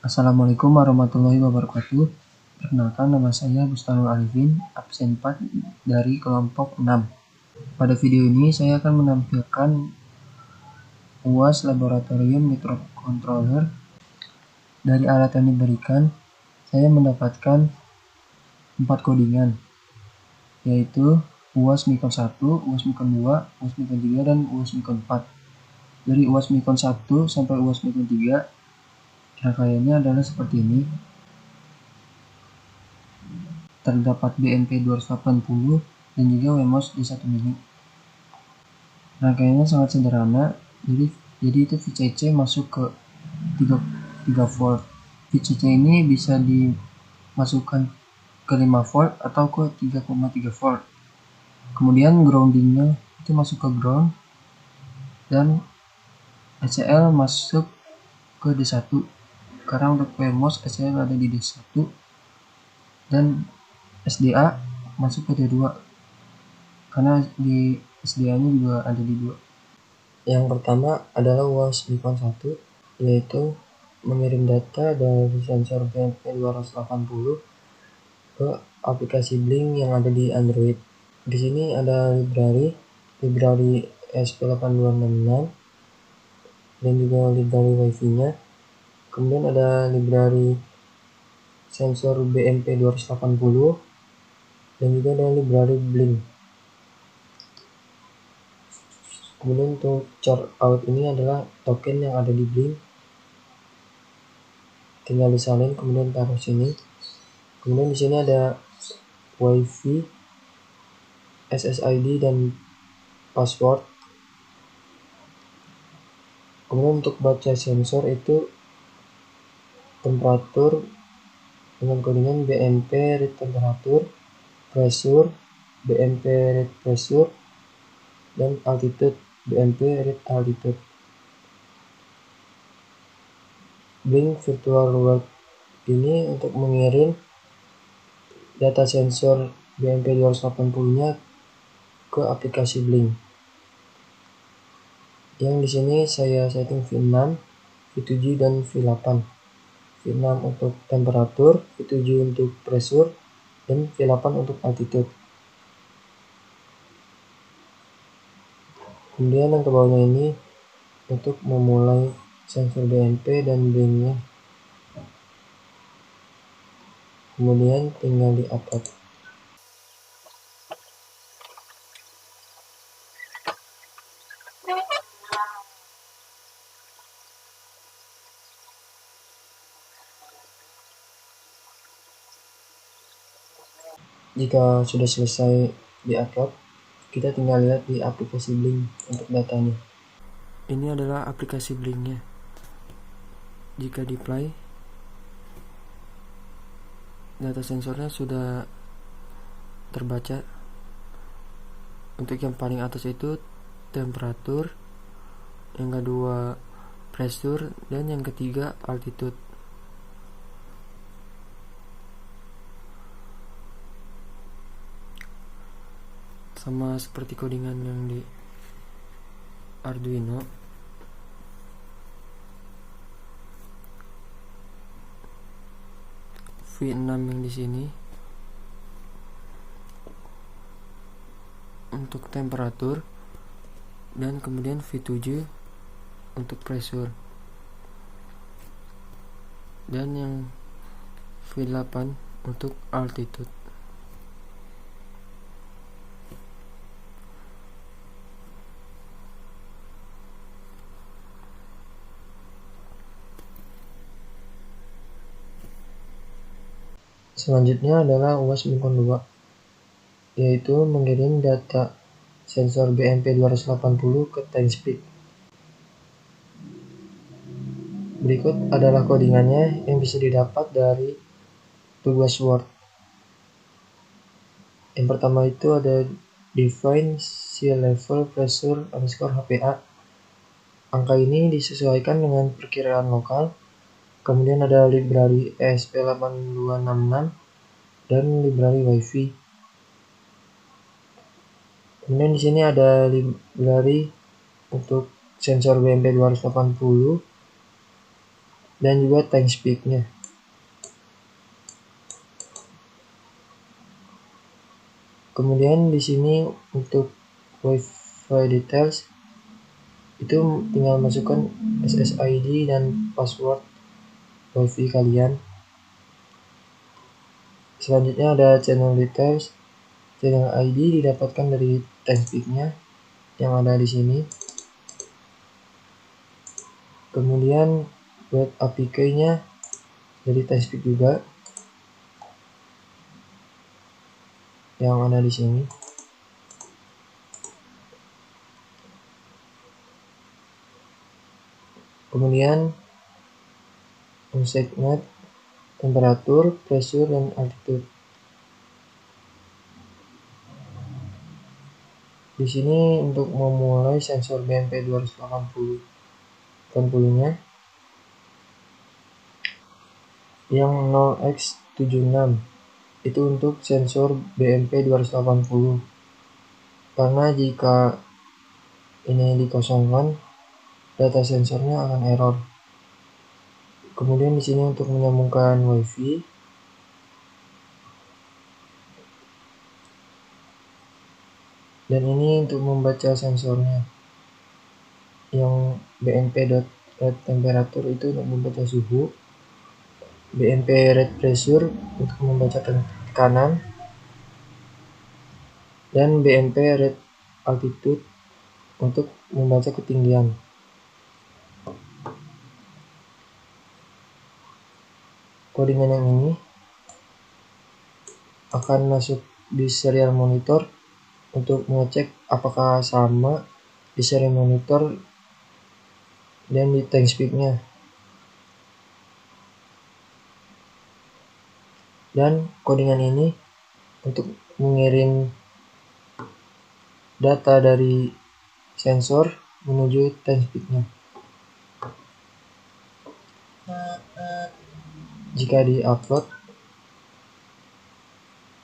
Assalamualaikum warahmatullahi wabarakatuh. Perkenalkan, nama saya Bustanul Arifin, absen 4 dari kelompok 6. Pada video ini saya akan menampilkan UAS Laboratorium Microcontroller. Dari alat yang diberikan, saya mendapatkan 4 codingan, yaitu UAS Micron 1, UAS Micron 2, UAS Micron 3, dan UAS Micron 4. Dari UAS Micron 1 sampai UAS Micron 3, rangkaiannya adalah seperti ini. Terdapat BMP 280 dan juga WMOS D1 mini. Rangkaiannya sangat sederhana, jadi itu VCC masuk ke 3 volt. VCC ini bisa dimasukkan ke 5 volt atau ke 3,3 volt. Kemudian groundingnya itu masuk ke ground, dan ECL masuk ke D1. Karena untuk WMOS ECL ada di D1, dan SDA masuk ke D2 karena di SDA nya juga ada di 2. Yang pertama adalah UAS Micron 1, yaitu mengirim data dari sensor BMP 280 ke aplikasi Blink yang ada di Android. Di sini ada library ESP8266 dan juga library Wi-Fi nya. Kemudian ada library sensor BMP 280 dan juga ada library Blink. Kemudian untuk chart out ini adalah token yang ada di Blink, tinggal disalin kemudian taruh sini. Kemudian di sini ada Wi-Fi, SSID dan password. Kemudian untuk baca sensor itu temperatur dengan codingan BMP read temperatur, pressure BMP read pressure, dan altitude BMP read altitude. Blink Virtual World ini untuk mengirim data sensor BMP 280 nya ke aplikasi Blink. Yang di sini saya setting V6, V7 dan V8. V6 untuk temperatur, V7 untuk pressure, dan V8 untuk altitude. Kemudian yang ke bawahnya ini untuk memulai sensor BMP dan Blink-nya. Kemudian tinggal di-upload. Jika sudah selesai di-upload, kita tinggal lihat di aplikasi Blink untuk datanya. Ini adalah aplikasi Blink-nya. Jika di-play, data sensornya sudah terbaca. Untuk yang paling atas itu temperatur, yang kedua pressure, dan yang ketiga altitude. Sama seperti codingan yang di Arduino. V6 yang di sini untuk temperatur, dan kemudian V7 untuk pressure, dan yang V8 untuk altitude. Selanjutnya adalah UAS Micron 2, yaitu mengirim data sensor BMP 280 ke TimeSpeak. Berikut adalah codingannya yang bisa didapat dari tugas Word. Yang pertama itu ada define sea level pressure underscore HPA. Angka ini disesuaikan dengan perkiraan lokal. Kemudian ada library ESP8266 dan library Wi-Fi. Kemudian di sini ada library untuk sensor BMP 280 dan juga time speed-nya. Kemudian di sini untuk Wi-Fi details itu tinggal masukkan SSID dan password Wi-Fi kalian. Selanjutnya ada channel details. Channel ID didapatkan dari timespeed-nya yang ada di sini. Kemudian web APK-nya dari timespeed juga yang ada di sini. Kemudian segment, temperatur, pressure, dan altitude. Di sini untuk memulai sensor BMP 280-nya yang 0x76 itu untuk sensor BMP 280, karena jika ini dikosongkan data sensornya akan error. Kemudian di sini untuk menyambungkan WiFi, dan ini untuk membaca sensornya yang BMP temperatur itu untuk membaca suhu, BMP red pressure untuk membaca tekanan, dan BMP red altitude untuk membaca ketinggian. Codingan yang ini akan masuk di serial monitor untuk mengecek apakah sama di serial monitor dan di timespeed-nya. Dan codingan ini untuk mengirim data dari sensor menuju timespeed-nya. Jika di-upload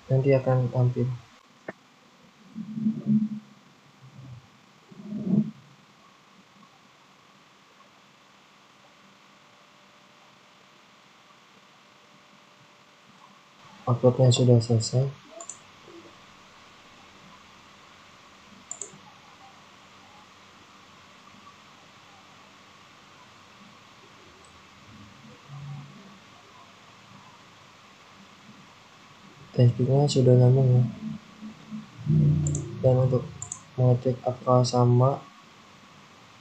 nanti akan tampil. Uploadnya sudah selesai. Timespeed-nya sudah nyambung ya. Dan untuk mengecek apakah sama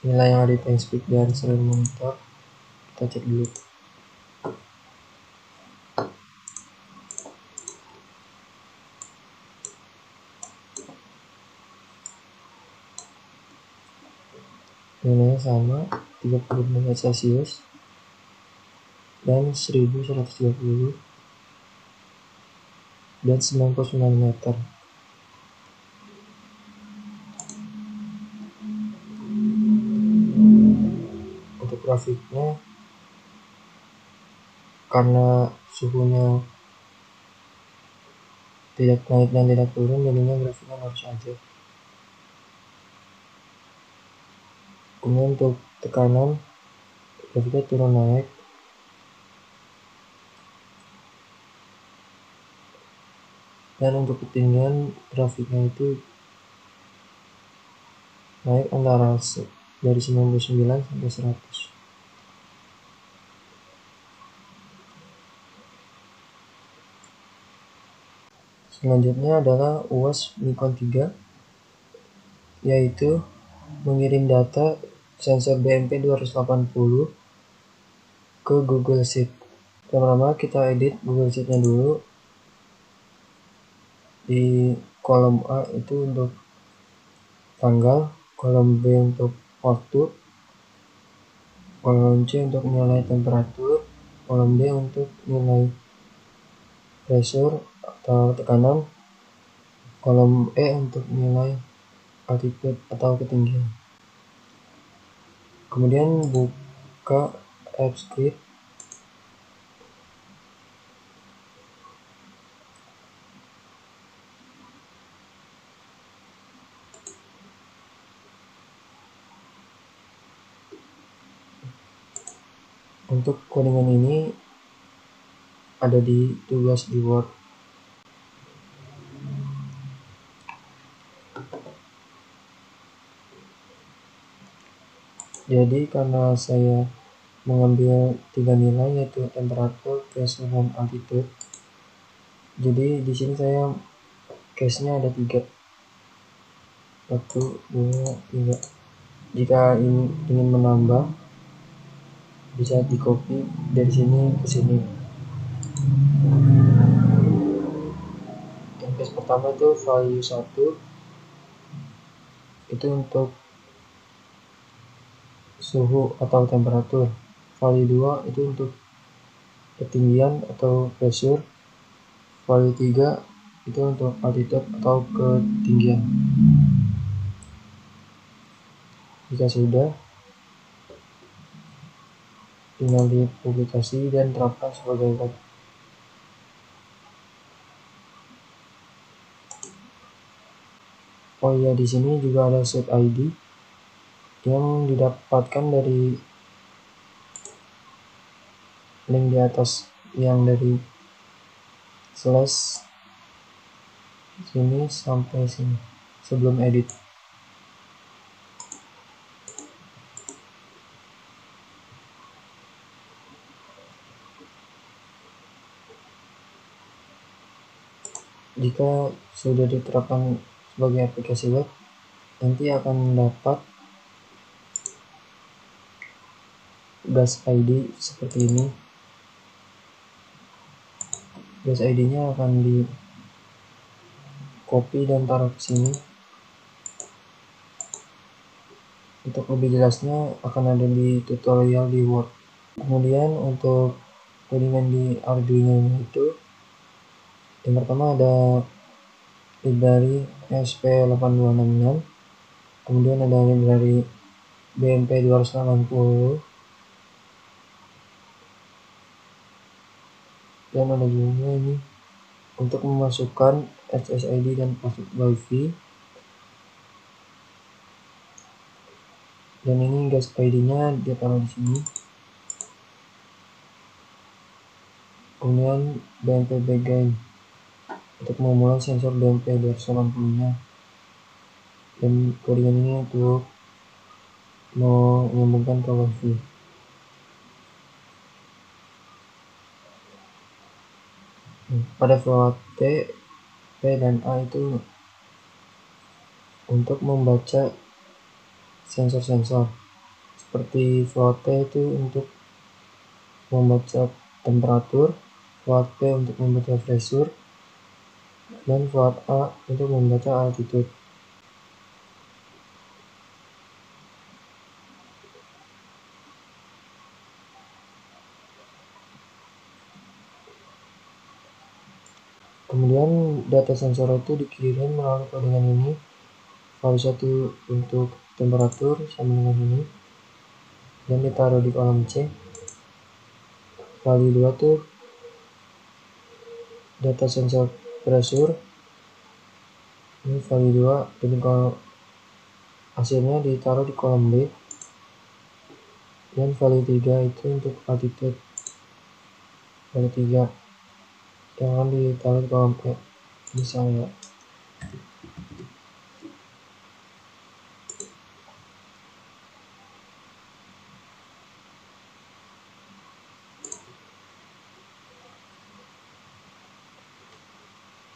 nilai yang ada di timespeed dan serial monitor, kita cek dulu. Nilainya sama, 30 derajat Celcius dan 1130 dan 99 meter. Untuk grafiknya, karena suhunya tidak naik dan tidak turun, jadinya grafiknya lurus aja. Kemudian untuk tekanan, grafiknya turun naik. Dan untuk ketinggian, grafiknya itu naik antara dari 99 sampai 100. Selanjutnya adalah UAS Nikon 3, yaitu mengirim data sensor BMP 280 ke Google Sheet. Pertama kita edit Google Sheet-nya dulu. Di kolom A itu untuk tanggal, kolom B untuk waktu, kolom C untuk nilai temperatur, kolom D untuk nilai pressure atau tekanan, kolom E untuk nilai altitude atau ketinggian. Kemudian buka AppScript. Untuk codingan ini ada di tugas di Word. Jadi karena saya mengambil 3 nilai, yaitu temperatur, pressure, dan altitude. Jadi di sini saya case-nya ada 3. 1, 2, 3. Jika ingin menambah, bisa di copy dari sini ke sini. Yang case pertama itu value 1 itu untuk suhu atau temperatur. Value 2 itu untuk ketinggian atau pressure. Value 3 itu untuk altitude atau ketinggian. Jika sudah, tinggal dipublikasi dan terapkan sebagai log. Oh iya, di sini juga ada set ID yang didapatkan dari link di atas, yang dari slash sini sampai sini sebelum edit. Jika sudah diterapkan sebagai aplikasi web, nanti akan dapat gas ID seperti ini. Gas ID-nya akan di copy dan taruh ke sini. Untuk lebih jelasnya akan ada di tutorial di Word. Kemudian untuk codingan di Arduino itu, yang pertama ada library ESP8266, kemudian ada library BMP280, dan ada juga ini untuk memasukkan SSID dan password WiFi. Dan ini gas ID-nya dia taruh di sini. Kemudian BMP background untuk memulai sensor BMP 280-nya. Dan codingan ini untuk menyambungkan ke WiFi. Pada float T, P, dan A itu untuk membaca sensor-sensor. Seperti float T itu untuk membaca temperatur, float P untuk membaca pressure, dan float A untuk membaca altitude. Kemudian data sensor itu dikirim melalui codingan ini. Value 1 untuk temperatur sama dengan ini, dan ditaruh di kolom C. Value 2 tuh data sensor pressure, ini value 2, dan kalau hasilnya ditaruh di kolom B. Dan value 3 itu untuk altitude, value 3 yang akan ditaruh di kolom E. Misalnya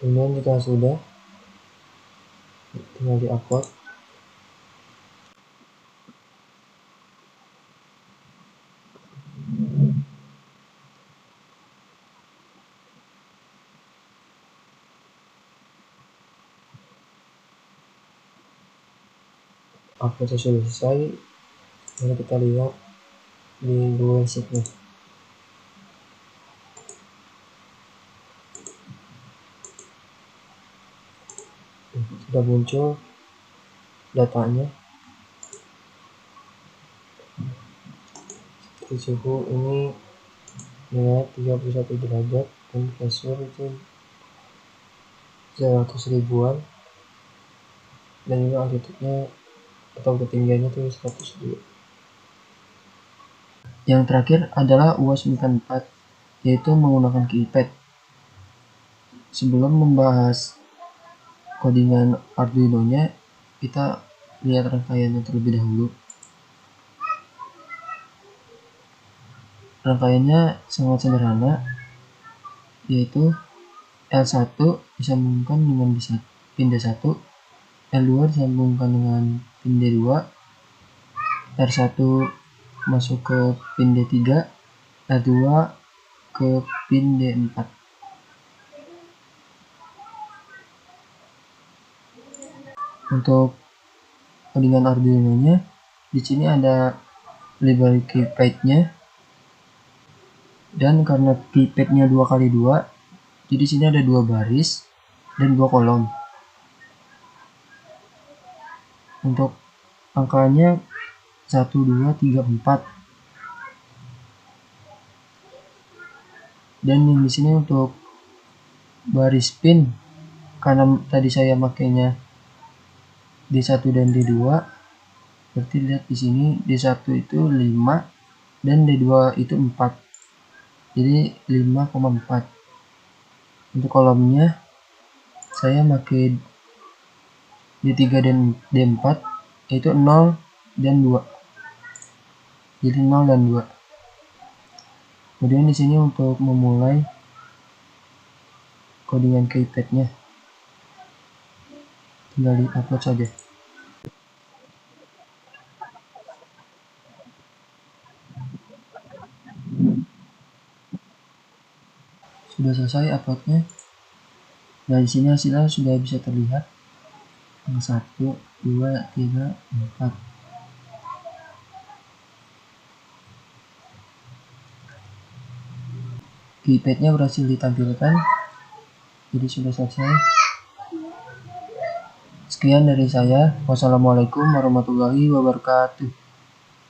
kemudian jika sudah, tinggal di upload. Upload sudah selesai. Mari kita lihat di Google Sheet nih. Sudah muncul datanya. Suhu ini nilai 31 derajat, dan pressure itu 100 ribuan, dan juga altitude-nya atau ketinggiannya itu 102. Yang terakhir adalah UAS 94, yaitu menggunakan keypad. Sebelum membahas codingan Arduino-nya, kita lihat rangkaiannya terlebih dahulu. Rangkaiannya sangat sederhana, yaitu L1 disambungkan dengan pin D1, L2 disambungkan dengan pin D2, R1 masuk ke pin D3, R2 ke pin D4. Untuk codingan Arduino-nya, di sini ada library keypad-nya, dan karena keypad-nya 2x2, jadi sini ada 2 baris dan 2 kolom. Untuk angkanya 1, 2, 3, 4. Dan yang di sini untuk baris pin, karena tadi saya makainya D1 dan D2, berarti lihat di sini D1 itu 5 dan D2 itu 4. Jadi 5,4. Untuk kolomnya saya pakai D3 dan D4, yaitu 0 dan 2. Jadi 0 dan 2. Kemudian di sini untuk memulai codingan keypad-nya, tinggal di-upload saja. Sudah selesai uploadnya. Nah, di sini hasilnya sudah bisa terlihat. 1, 2, 3, 4. Keypadnya berhasil ditampilkan. Jadi sudah selesai. Sekian dari saya. Wassalamualaikum warahmatullahi wabarakatuh.